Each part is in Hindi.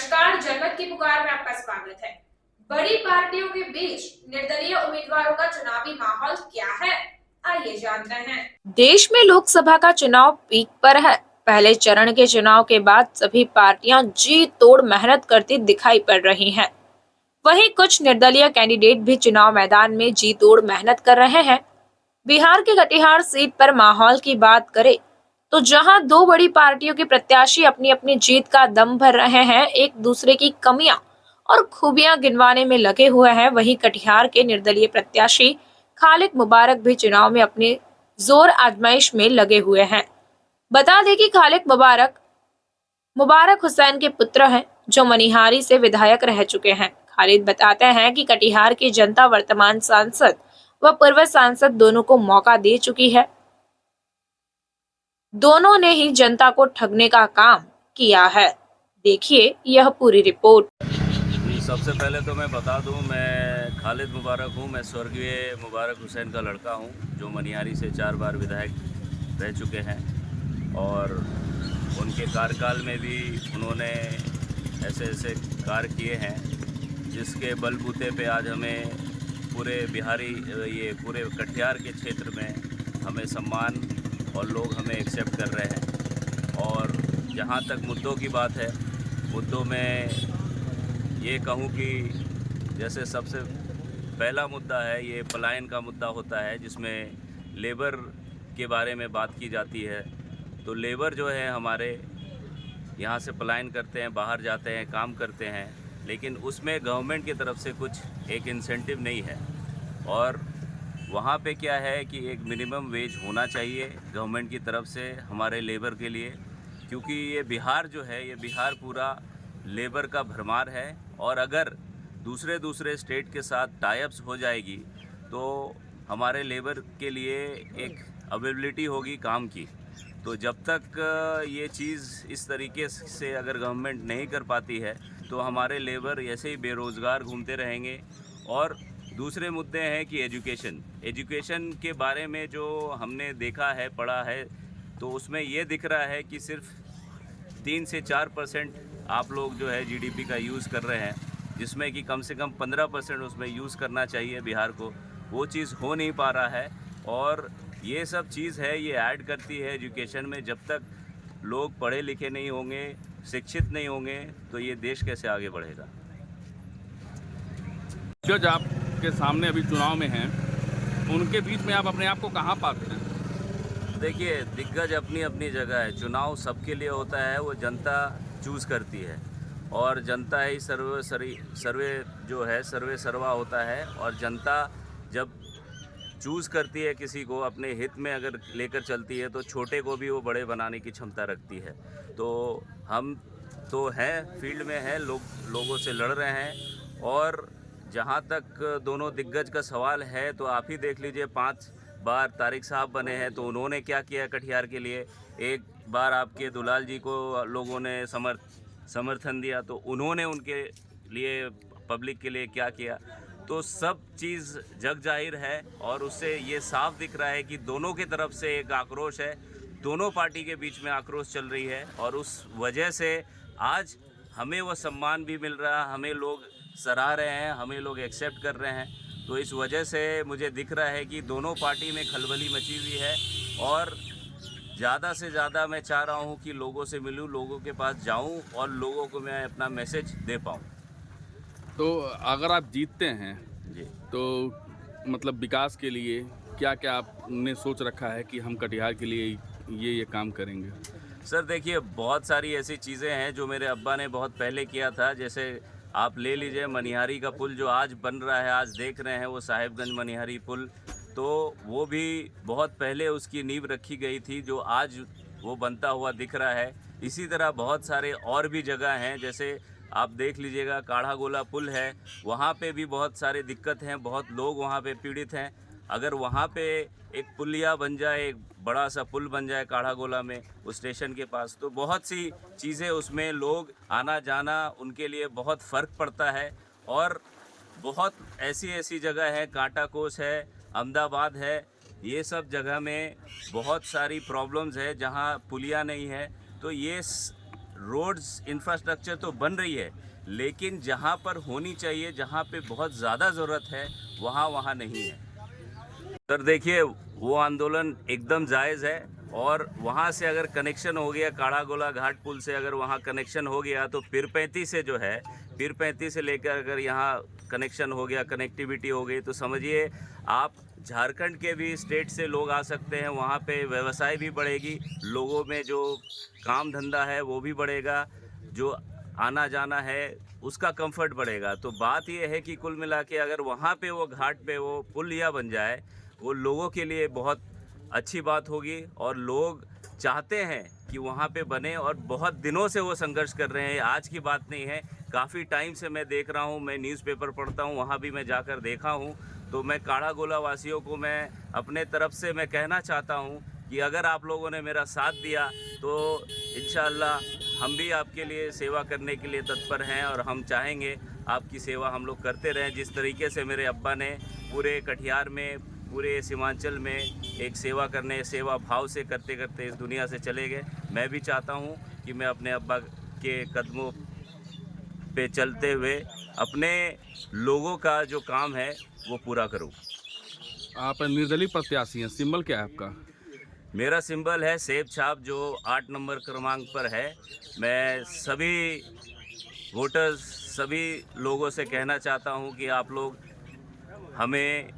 नमस्कार, जनमत की पुकार में आपका स्वागत है। बड़ी पार्टियों के बीच निर्दलीय उम्मीदवारों का चुनावी माहौल क्या है, आइए जानते हैं। देश में लोकसभा का चुनाव पीक पर है। पहले चरण के चुनाव के बाद सभी पार्टियां जी तोड़ मेहनत करती दिखाई पड़ रही हैं। वहीं कुछ निर्दलीय कैंडिडेट भी चुनाव मैदान में जी तोड़ मेहनत कर रहे हैं। बिहार के कटिहार सीट पर माहौल की बात करें तो जहां दो बड़ी पार्टियों के प्रत्याशी अपनी अपनी जीत का दम भर रहे हैं, एक दूसरे की कमियां और खूबियां गिनवाने में लगे हुए हैं, वहीं कटिहार के निर्दलीय प्रत्याशी खालिद मुबारक भी चुनाव में अपने जोर आजमाइश में लगे हुए हैं। बता दें कि खालिद मुबारक हुसैन के पुत्र हैं, जो मनिहारी से विधायक रह चुके हैं। खालिद बताते हैं कि कटिहार की जनता वर्तमान सांसद व पूर्व सांसद दोनों को मौका दे चुकी है। दोनों ने ही जनता को ठगने का काम किया है। देखिए यह पूरी रिपोर्ट। जी, सबसे पहले तो मैं बता दूं, मैं खालिद मुबारक हूं। मैं स्वर्गीय मुबारक हुसैन का लड़का हूं, जो मनिहारी से 4 बार विधायक रह चुके हैं। और उनके कार्यकाल में भी उन्होंने ऐसे ऐसे कार्य किए हैं जिसके बलबूते पे आज हमें पूरे कटिहार के क्षेत्र में हमें सम्मान और लोग हमें एक्सेप्ट कर रहे हैं। और जहाँ तक मुद्दों की बात है, मुद्दों में ये कहूँ कि जैसे सबसे पहला मुद्दा है, ये पलायन का मुद्दा होता है, जिसमें लेबर के बारे में बात की जाती है। तो लेबर जो है हमारे यहाँ से पलायन करते हैं, बाहर जाते हैं, काम करते हैं, लेकिन उसमें गवर्नमेंट की तरफ से कुछ एक इंसेंटिव नहीं है। और वहाँ पे क्या है कि एक मिनिमम वेज होना चाहिए गवर्नमेंट की तरफ से हमारे लेबर के लिए, क्योंकि ये बिहार जो है, ये बिहार पूरा लेबर का भरमार है। और अगर दूसरे स्टेट के साथ टाइप्स हो जाएगी तो हमारे लेबर के लिए एक अवेलेबिलिटी होगी काम की। तो जब तक ये चीज़ इस तरीके से अगर गवर्नमेंट नहीं कर पाती है तो हमारे लेबर ऐसे ही बेरोज़गार घूमते रहेंगे। और दूसरे मुद्दे हैं कि एजुकेशन के बारे में जो हमने देखा है, पढ़ा है, तो उसमें ये दिख रहा है कि सिर्फ 3 से 4% आप लोग जो है जीडीपी का यूज़ कर रहे हैं, जिसमें कि कम से कम 15% उसमें यूज़ करना चाहिए बिहार को। वो चीज़ हो नहीं पा रहा है। और ये सब चीज़ है, ये ऐड करती है एजुकेशन में। जब तक लोग पढ़े लिखे नहीं होंगे, शिक्षित नहीं होंगे, तो ये देश कैसे आगे बढ़ेगा। जज आपके सामने अभी चुनाव में हैं, उनके बीच में आप अपने आप को कहाँ पाते हैं? देखिए, दिग्गज अपनी अपनी जगह है। चुनाव सबके लिए होता है, वो जनता चूज़ करती है और जनता ही सर्वे सर्वा होता है। और जनता जब चूज़ करती है किसी को, अपने हित में अगर लेकर चलती है, तो छोटे को भी वो बड़े बनाने की क्षमता रखती है। तो हम तो हैं, फील्ड में हैं, लोगों से लड़ रहे हैं। और जहाँ तक दोनों दिग्गज का सवाल है, तो आप ही देख लीजिए, 5 बार तारिक साहब बने हैं, तो उन्होंने क्या किया कटिहार के लिए। एक बार आपके दुलाल जी को लोगों ने समर्थन दिया, तो उन्होंने उनके लिए, पब्लिक के लिए क्या किया। तो सब चीज़ जग जाहिर है और उससे ये साफ दिख रहा है कि दोनों की तरफ से एक आक्रोश है, दोनों पार्टी के बीच में आक्रोश चल रही है। और उस वजह से आज हमें वो सम्मान भी मिल रहा है, हमें लोग सराह रहे हैं, हमें लोग एक्सेप्ट कर रहे हैं। तो इस वजह से मुझे दिख रहा है कि दोनों पार्टी में खलबली मची हुई है। और ज़्यादा से ज़्यादा मैं चाह रहा हूँ कि लोगों से मिलूँ, लोगों के पास जाऊँ और लोगों को मैं अपना मैसेज दे पाऊँ। तो अगर आप जीतते हैं जी, तो मतलब विकास के लिए क्या क्या आपने सोच रखा है कि हम कटिहार के लिए ये काम करेंगे? सर देखिए, बहुत सारी ऐसी चीज़ें हैं जो मेरे अब्बा ने बहुत पहले किया था। जैसे आप ले लीजिए मनिहारी का पुल जो आज बन रहा है, आज देख रहे हैं वो साहिबगंज मनिहारी पुल, तो वो भी बहुत पहले उसकी नींव रखी गई थी, जो आज वो बनता हुआ दिख रहा है। इसी तरह बहुत सारे और भी जगह हैं, जैसे आप देख लीजिएगा काढ़ा गोला पुल है, वहाँ पे भी बहुत सारे दिक्कत हैं, बहुत लोग वहाँ पे पीड़ित हैं। अगर वहाँ पे एक पुलिया बन जाए, एक बड़ा सा पुल बन जाए काढ़ा गोला में, उस स्टेशन के पास, तो बहुत सी चीज़ें, उसमें लोग आना जाना, उनके लिए बहुत फ़र्क पड़ता है। और बहुत ऐसी जगह है, कांटा कोस है, अहमदाबाद है, ये सब जगह में बहुत सारी प्रॉब्लम्स है जहाँ पुलिया नहीं है। तो ये रोड्स इंफ्रास्ट्रक्चर तो बन रही है, लेकिन जहाँ पर होनी चाहिए, जहाँ पे बहुत ज़्यादा ज़रूरत है, वहाँ नहीं है। सर देखिए, वो आंदोलन एकदम जायज़ है, और वहाँ से अगर कनेक्शन हो गया, काड़ागोला घाट पुल से अगर वहाँ कनेक्शन हो गया, तो पीरपैंती से जो है, पीरपैंती से लेकर अगर यहाँ कनेक्शन हो गया, कनेक्टिविटी हो गई, तो समझिए आप झारखंड के भी स्टेट से लोग आ सकते हैं। वहाँ पे व्यवसाय भी बढ़ेगी, लोगों में जो काम धंधा है वो भी बढ़ेगा, जो आना जाना है उसका कंफर्ट बढ़ेगा। तो बात ये है कि कुल मिला के अगर वहाँ पे वो घाट पे वो पुलिया बन जाए, वो लोगों के लिए बहुत अच्छी बात होगी, और लोग चाहते हैं कि वहाँ पे बने, और बहुत दिनों से वो संघर्ष कर रहे हैं। आज की बात नहीं है, काफ़ी टाइम से मैं देख रहा हूँ, मैं न्यूज़पेपर पढ़ता हूँ, वहाँ भी मैं जाकर देखा हूँ। तो मैं काड़ागोला वासियों को मैं अपने तरफ से मैं कहना चाहता हूँ कि अगर आप लोगों ने मेरा साथ दिया तो इंशाअल्लाह हम भी आपके लिए सेवा करने के लिए तत्पर हैं, और हम चाहेंगे आपकी सेवा हम लोग करते रहें। जिस तरीके से मेरे अब्बा ने पूरे कटिहार में, पूरे सीमांचल में एक सेवा भाव से करते करते इस दुनिया से चले गए, मैं भी चाहता हूँ कि मैं अपने अब्बा के कदमों पे चलते हुए अपने लोगों का जो काम है वो पूरा करूँ। आप निर्दलीय प्रत्याशी हैं, सिंबल क्या है आपका? मेरा सिंबल है सेब छाप, जो 8 नंबर क्रमांक पर है। मैं सभी वोटर्स, सभी लोगों से कहना चाहता हूं कि आप लोग हमें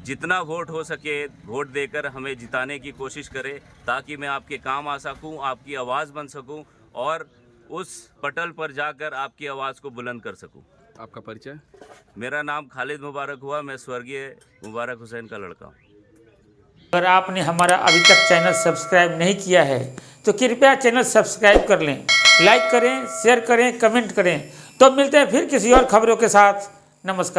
जितना वोट हो सके वोट देकर हमें जिताने की कोशिश करें, ताकि मैं आपके काम आ सकूं, आपकी आवाज़ बन सकूं, और उस पटल पर जाकर आपकी आवाज़ को बुलंद कर सकूं। आपका परिचय? मेरा नाम खालिद मुबारक हुआ, मैं स्वर्गीय मुबारक हुसैन का लड़का हूँ। अगर आपने हमारा अभी तक चैनल सब्सक्राइब नहीं किया है तो कृपया चैनल सब्सक्राइब कर लें, लाइक करें, शेयर करें, कमेंट करें। तो मिलते हैं फिर किसी और खबरों के साथ। नमस्कार।